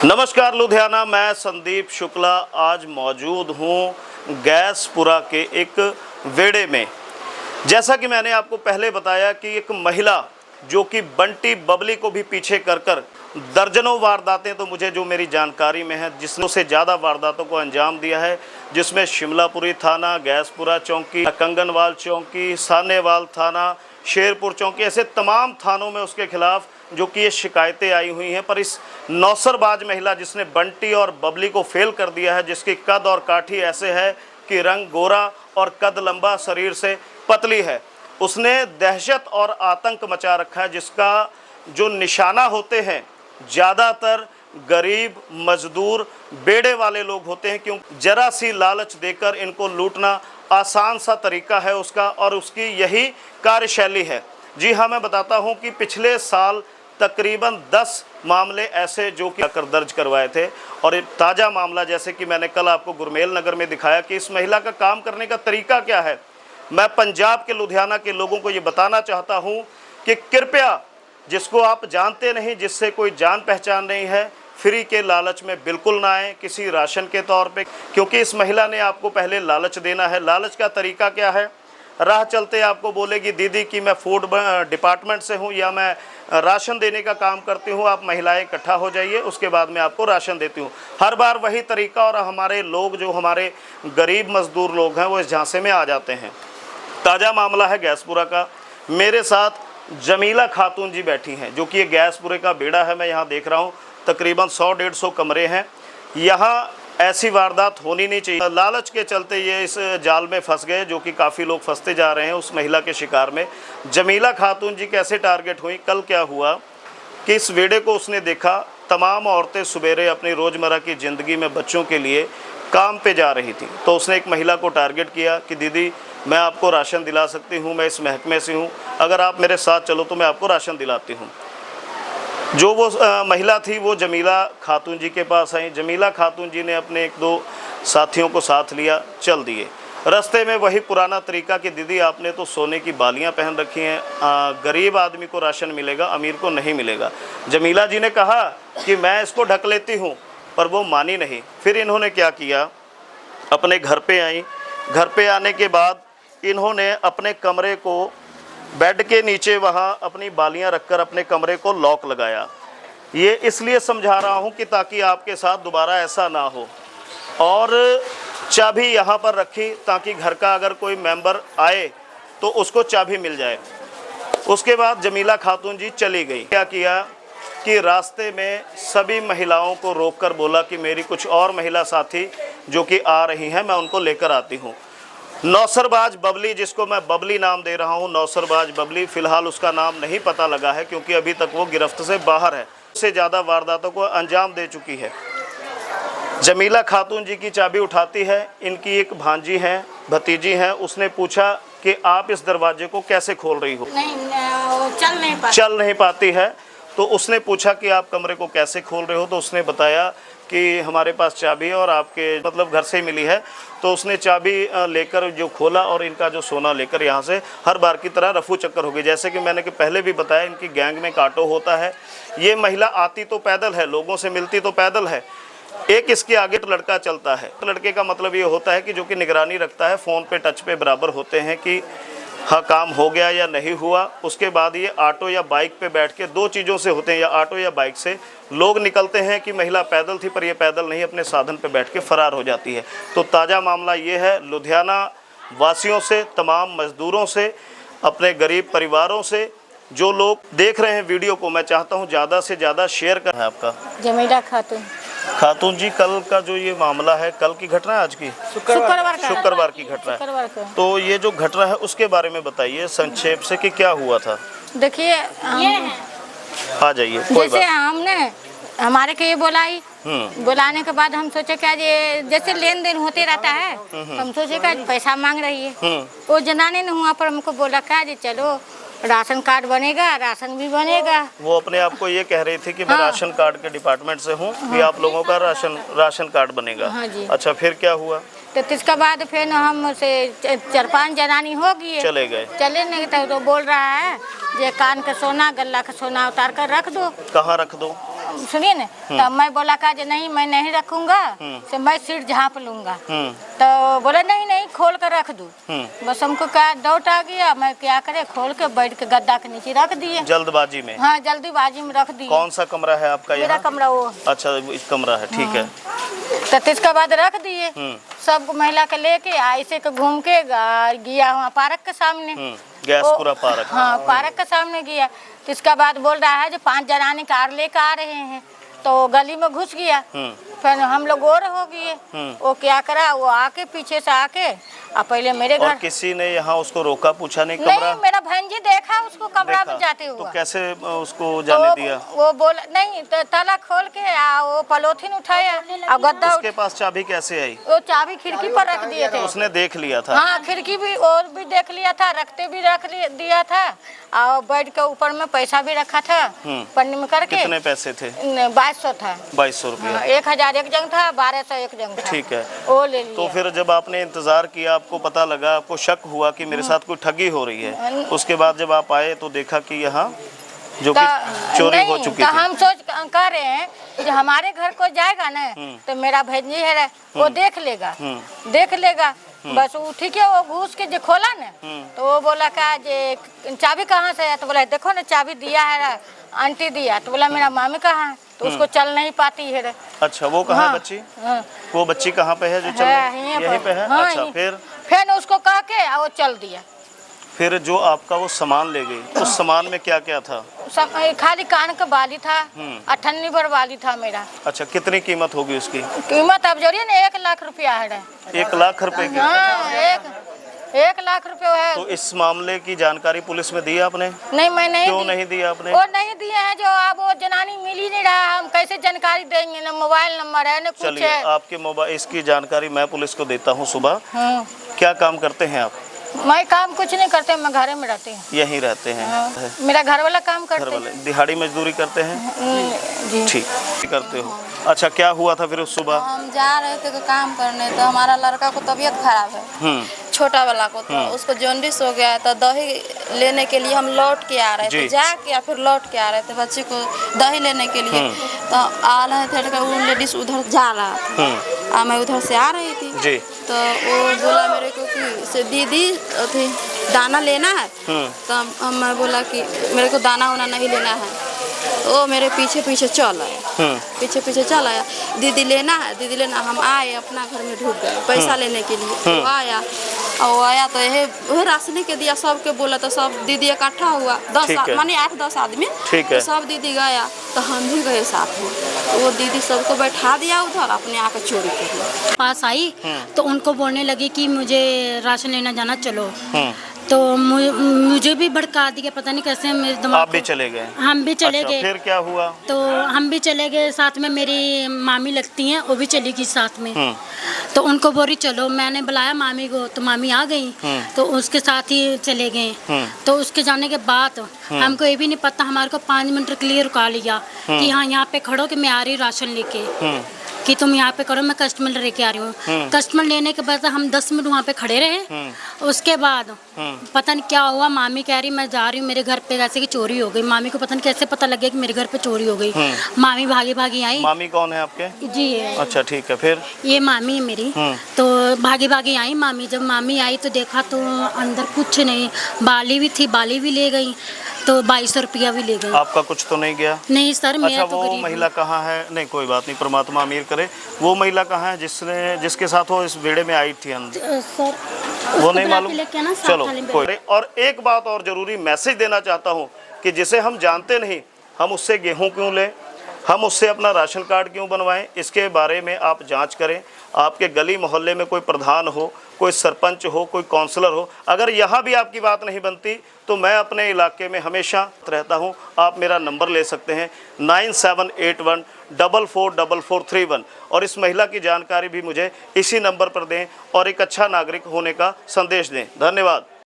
नमस्कार लुधियाना, मैं संदीप शुक्ला आज मौजूद हूँ गैसपुरा के एक वेड़े में। जैसा कि मैंने आपको पहले बताया कि एक महिला जो कि बंटी बबली को भी पीछे कर दर्जनों वारदातें, तो मुझे जो मेरी जानकारी में है, जिसने से ज़्यादा वारदातों को अंजाम दिया है, जिसमें शिमलापुरी थाना, गैसपुरा चौकी, कंगनवाल चौकी, सानेवाल थाना, शेरपुर चौकी, ऐसे तमाम थानों में उसके खिलाफ जो कि ये शिकायतें आई हुई हैं। पर इस नौसरबाज महिला जिसने बंटी और बबली को फेल कर दिया है, जिसकी कद और काठी ऐसे है कि रंग गोरा और कद लंबा, शरीर से पतली है, उसने दहशत और आतंक मचा रखा है, जिसका जो निशाना होते हैं ज़्यादातर गरीब, मजदूर, बेड़े वाले लोग होते हैं। क्योंकि जरा सी लालच देकर इनको लूटना आसान सा तरीका है उसका, और उसकी यही कार्यशैली है। जी हाँ, मैं बताता हूँ कि पिछले साल तकरीबन 10 मामले ऐसे जो कि दर्ज करवाए थे, और एक ताज़ा मामला जैसे कि मैंने कल आपको गुरमेल नगर में दिखाया कि इस महिला का काम करने का तरीका क्या है। मैं पंजाब के लुधियाना के लोगों को ये बताना चाहता हूँ कि कृपया, जिसको आप जानते नहीं, जिससे कोई जान पहचान नहीं है, फ्री के लालच में बिल्कुल ना आए किसी राशन के तौर पे, क्योंकि इस महिला ने आपको पहले लालच देना है। लालच का तरीका क्या है? राह चलते आपको बोलेगी दीदी कि मैं फूड डिपार्टमेंट से हूँ या मैं राशन देने का काम करती हूँ, आप महिलाएं इकट्ठा हो जाइए, उसके बाद मैं आपको राशन देती हूँ। हर बार वही तरीका, और हमारे लोग, जो हमारे गरीब मजदूर लोग हैं, वो इस झांसे में आ जाते हैं। ताज़ा मामला है गैसपुरा का। मेरे साथ जमीला खातून जी बैठी हैं, जो कि ये गैसपुरे का बेड़ा है। मैं यहाँ देख रहा हूँ तकरीबन 100-150 कमरे हैं। यहाँ ऐसी वारदात होनी नहीं चाहिए। लालच के चलते ये इस जाल में फंस गए, जो कि काफ़ी लोग फंसते जा रहे हैं उस महिला के शिकार में। जमीला खातून जी कैसे टारगेट हुई? कल क्या हुआ कि इस वेड़े को उसने देखा, तमाम औरतें सवेरे अपनी रोज़मर्रा की ज़िंदगी में बच्चों के लिए काम पे जा रही थी, तो उसने एक महिला को टारगेट किया कि दीदी मैं आपको राशन दिला सकती हूँ, मैं इस महकमे से हूँ, अगर आप मेरे साथ चलो तो मैं आपको राशन दिलाती हूँ। जो वो महिला थी वो जमीला खातून जी के पास आई। जमीला खातून जी ने अपने 1-2 साथियों को साथ लिया, चल दिए। रास्ते में वही पुराना तरीका कि दीदी आपने तो सोने की बालियां पहन रखी हैं, गरीब आदमी को राशन मिलेगा, अमीर को नहीं मिलेगा। जमीला जी ने कहा कि मैं इसको ढक लेती हूँ, पर वो मानी नहीं। फिर इन्होंने क्या किया, अपने घर पे आई। घर पे आने के बाद इन्होंने अपने कमरे को, बेड के नीचे वहाँ अपनी बालियाँ रखकर अपने कमरे को लॉक लगाया। ये इसलिए समझा रहा हूँ कि ताकि आपके साथ दोबारा ऐसा ना हो। और चाबी यहाँ पर रखी ताकि घर का अगर कोई मेंबर आए तो उसको चाबी मिल जाए। उसके बाद जमीला खातून जी चली गई। क्या किया कि रास्ते में सभी महिलाओं को रोककर बोला कि मेरी कुछ और महिला साथी जो कि आ रही हैं, मैं उनको लेकर आती हूँ। नौसरबाज बबली, जिसको मैं बबली नाम दे रहा हूँ, नौसरबाज बबली, फ़िलहाल उसका नाम नहीं पता लगा है क्योंकि अभी तक वो गिरफ्त से बाहर है। उससे ज़्यादा वारदातों को अंजाम दे चुकी है। जमीला खातून जी की चाबी उठाती है। इनकी एक भांजी हैं, भतीजी हैं, उसने पूछा कि आप इस दरवाजे को कैसे खोल रही हो? नहीं, चल नहीं पाती है। तो उसने पूछा कि आप कमरे को कैसे खोल रहे हो? तो उसने बताया कि हमारे पास चाबी है और आपके मतलब घर से मिली है। तो उसने चाबी लेकर जो खोला और इनका जो सोना लेकर यहाँ से हर बार की तरह रफू चक्कर हो गई। जैसे कि मैंने पहले भी बताया, इनकी गैंग में काटो होता है। ये महिला आती तो पैदल है, लोगों से मिलती तो पैदल है। एक इसके आगे तो लड़का चलता है। लड़के का मतलब ये होता है कि जो कि निगरानी रखता है, फ़ोन पे टच पे बराबर होते हैं कि हाँ काम हो गया या नहीं हुआ। उसके बाद ये ऑटो या बाइक पे बैठ के, 2 चीज़ों से होते हैं, या ऑटो या बाइक से लोग निकलते हैं कि महिला पैदल थी, पर ये पैदल नहीं, अपने साधन पे बैठ के फ़रार हो जाती है। तो ताज़ा मामला ये है। लुधियाना वासियों से, तमाम मज़दूरों से, अपने गरीब परिवारों से, जो लोग देख रहे हैं वीडियो को, मैं चाहता हूँ ज़्यादा से ज़्यादा शेयर करें। आपका जमीला खातून जी, कल का जो ये मामला है, कल की घटना है, आज की शुक्रवार की घटना है। तो ये जो घटना है उसके बारे में बताइए संक्षेप से कि क्या हुआ था। देखिए, आ जाइए, कोई जैसे हमने हमारे के ये बुलाई, बुलाने के बाद हम सोचे क्या ये जैसे लेन देन होते रहता है, हम सोचे क्या पैसा मांग रही है। वो जनाने ने वहाँ पर हमको बोला क्या जी चलो राशन कार्ड बनेगा, राशन भी बनेगा। वो अपने आप को ये कह रही थी कि मैं राशन कार्ड के डिपार्टमेंट से हूँ, कि आप लोगों का राशन कार्ड बनेगा। हाँ जी। अच्छा, फिर क्या हुआ? तो इसके बाद फिर हम से 4-5 जनानी होगी, चले नहीं तो बोल रहा है ये कान का सोना, गला का सोना उतार कर रख दो। कहाँ रख दो? सुनिए ना, तो मैं बोला का जे नहीं मैं नहीं रखूंगा, से मैं सीट झाँप लूंगा। तो बोले नहीं नहीं खोल कर रख दूं। बस हमको क्या डाउट आ गया, मैं क्या करे खोल के बैठ के गद्दा के नीचे रख दिए जल्दबाजी में? हाँ जल्दीबाजी में रख दिए। कौन सा कमरा है आपका मेरा यहाँ? कमरा वो। अच्छा इस कमरा है, ठीक है। तो इसके बाद रख दिए सब महिला के लेके ऐसे के घूम के गया वहाँ पार्क के सामने। गैसपुरा पार्क? हाँ पार्क के सामने गया। तो इसके बाद बोल रहा है जो 5 जनाने कार लेकर आ रहे हैं, तो गली में घुस गया। फिर हम लोग और हो गए। वो क्या करा, वो आके पीछे से आके पहले मेरे घर। और किसी ने यहाँ उसको रोका, पूछा नहीं कमरा? नहीं, मेरा बहन जी देखा उसको कमरा में जाते हुए। तो कैसे उसको जाने दिया? वो बोला नहीं, तो ताला खोल के वो पॉलिथीन उठाया और गद्दा। उसके पास चाबी कैसे आई? वो चाबी खिड़की पर रख दिए थे। उसने देख लिया था? हाँ खिड़की भी और भी देख लिया था, रखते भी दिया था, और बेड के ऊपर में पैसा भी रखा था पन्नी में करके। कितने पैसे थे? 2200 था। 2200 रुपया? 1000 एक जंग था, 1200 एक जंग था। ठीक है, वो ले लिया। तो फिर जब आपने इंतजार किया, आपको पता लगा, आपको शक हुआ कि मेरे साथ कोई ठगी हो रही है, उसके बाद जब आप आए तो देखा कि यहाँ जो कि चोरी हो चुकी थी। हम सोच कह रहे हैं जो हमारे घर को जाएगा ना तो मेरा भैंजी है वो देख लेगा। बस वो ठीक है, वो घुस के जो खोला ना तो वो बोला का जे चाबी कहाँ से है, तो बोला देखो ना चाबी दिया है आंटी दिया। तो बोला मेरा मामी कहाँ है, तो उसको चल नहीं पाती है। अच्छा वो कहाँ है बच्ची? वो बच्ची कहाँ पे है जो चल यहीं पे है? अच्छा फिर उसको कह के वो चल दिया। फिर जो आपका वो सामान ले गई, उस सामान में क्या क्या था? खाली कान का बाली था, अठन्नी भर बाली था मेरा। अच्छा कितनी कीमत होगी उसकी? कीमत अब जोड़िए ना 1 लाख रुपया है। 1 लाख रुपए की? हाँ 1 लाख रुपए है। तो इस मामले की जानकारी पुलिस में दी आपने? नहीं मैं नहीं। क्यों नहीं दी आपने? वो नहीं दिए हैं, जो अब वो जनानी मिल ही नहीं रहा, हम कैसे जानकारी देंगे? ना मोबाइल नंबर है ना कुछ है। चलिए आपके मोबाइल इसकी जानकारी मैं पुलिस को देता हूँ सुबह। क्या काम करते हैं आप? मैं काम कुछ नहीं करते, मैं घर में रहती हूँ। यहीं रहते हैं? मेरा घर वाला काम करते हैं। दिहाड़ी मजदूरी करते हैं? ठीक करते हो। अच्छा क्या हुआ था फिर उस सुबह? हम जा रहे थे काम करने, तो हमारा लड़का को तबीयत खराब है, छोटा वाला को, तो उसको जॉन्डिस हो गया है। तो दही लेने के लिए हम लौट के आ रहे थे, जाके या फिर लौट के आ रहे थे बच्चे को दही लेने के लिए। तो आ रहे थे तो वो लेडीज उधर जा रहा था, मैं उधर से आ रही थी जी। तो वो बोला मेरे को कि से दीदी थी दाना लेना है। तो मैं बोला कि मेरे को दाना वाना नहीं लेना है। तो वो मेरे पीछे पीछे चल आया, दीदी लेना है, दीदी लेना। हम आए अपना घर में ढुक गए पैसा लेने के लिए। तो आया और वो आया तो यह राशनी के दिया, सबके बोला। तो सब दीदी इकट्ठा हुआ, 10 माने 8-10 आदमी। तो सब दीदी गया, तो हम भी गए साथ में। तो वो दीदी सबको बैठा दिया उधर, अपने आके चोरी कर लिया। पास आई तो उनको बोलने लगी कि मुझे राशन लेना जाना, चलो। तो मुझे भी भड़का दिया, पता नहीं कैसे मेरे दिमाग। आप भी चले गए? हम भी चले गए। फिर क्या हुआ? तो हम भी चले गए, साथ में मेरी मामी लगती हैं, वो भी चली गई साथ में। तो उनको बोली चलो, मैंने बुलाया मामी को, तो मामी आ गई। तो उसके साथ ही चले गए। तो उसके जाने के बाद हमको ये भी नहीं पता, हमारे को 5 मिनट के लिए रुका लिया कि हाँ यहाँ पे खड़ो कि मैं आ रही राशन लेके, कि तुम यहाँ पे करो, मैं कस्टमर लेके आ रही हूँ। कस्टमर लेने के बाद हम 10 मिनट वहाँ पे खड़े रहे। उसके बाद पता नहीं क्या हुआ, मामी कह रही मैं जा रही हूँ मेरे घर पे जैसे कि चोरी हो गई। मामी को पता नहीं कैसे पता लग गया कि मेरे घर पे चोरी हो गई। मामी भागी आई। मामी कौन है आपके? जी अच्छा ठीक है। फिर ये मामी है मेरी। तो भागी आई मामी। जब मामी आई तो देखा तो अंदर कुछ नहीं, बाली भी थी, बाली भी ले गई, तो 2200 रुपया भी ले गई। आपका कुछ तो नहीं गया? नहीं सर, मेरा अच्छा, वो महिला कहाँ है? नहीं कोई बात नहीं, परमात्मा अमीर करे। वो महिला कहाँ है जिसके साथ वो इस बेड़े में आई थी अंदर? सर वो नहीं मालूम। चलो कोई। और एक बात और जरूरी मैसेज देना चाहता हूँ कि जिसे हम जानते नहीं, हम उससे गेहूं क्यों लें, हम उससे अपना राशन कार्ड क्यों बनवाएं? इसके बारे में आप जांच करें। आपके गली मोहल्ले में कोई प्रधान हो, कोई सरपंच हो, कोई काउंसलर हो, अगर यहाँ भी आपकी बात नहीं बनती तो मैं अपने इलाके में हमेशा रहता हूँ। आप मेरा नंबर ले सकते हैं 9781444431, और इस महिला की जानकारी भी मुझे इसी नंबर पर दें और एक अच्छा नागरिक होने का संदेश दें। धन्यवाद।